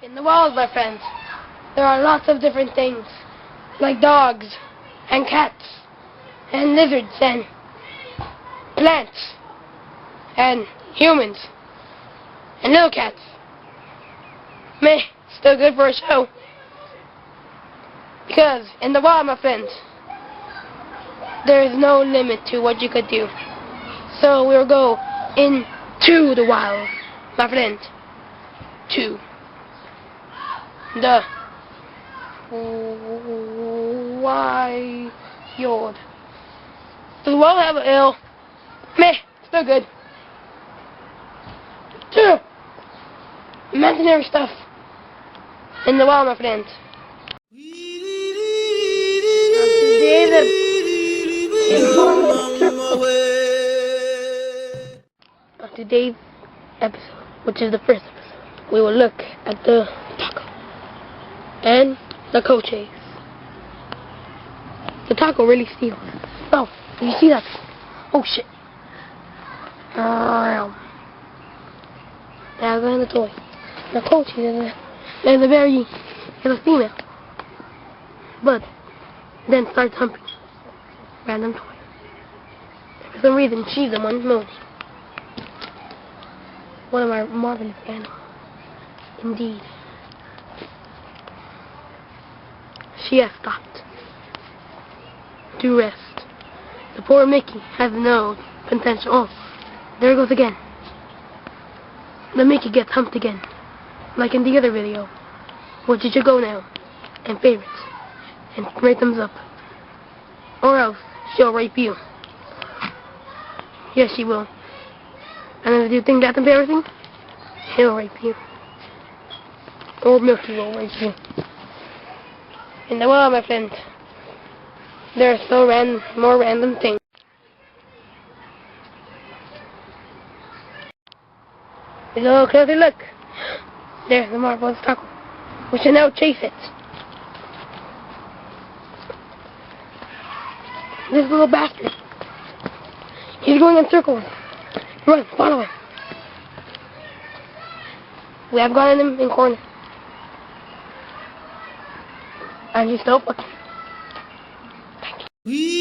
In the wild, my friends, there are lots of different things, like dogs, and cats, and lizards, and plants, and humans, and little cats. Meh, still good for a show. Because in the wild, my friends, there is no limit to what you could do. So we'll go into the wild, my friends, to the wild. Does the wild have an L? Meh, still good. To imaginary stuff in the wild, my friends. On today's episode, which is the first episode, we will look at the taco and the coches. The taco really steals. Oh, did you see that? Oh shit. Now I'm going to the toy. The coach is a female. But then starts humping random toy. For some reason, she's the one moaning. One of our marvelous animals. Indeed. She has stopped to rest. The poor Mickey has no potential. Oh, there it goes again. The Mickey gets humped again, like in the other video. Which you should go now and favorites and rate thumbs up, or else she'll rape you. Yes, she will. And if you think that's embarrassing, he'll rape you. Or Milky will rape you. In the world, my friends, there are so more random things. Take a little closer look. There's the marvelous taco. We should now chase it. This little bastard. He's going in circles. Run, follow him. We have gotten him in corner. And he's still fucking. Thank you.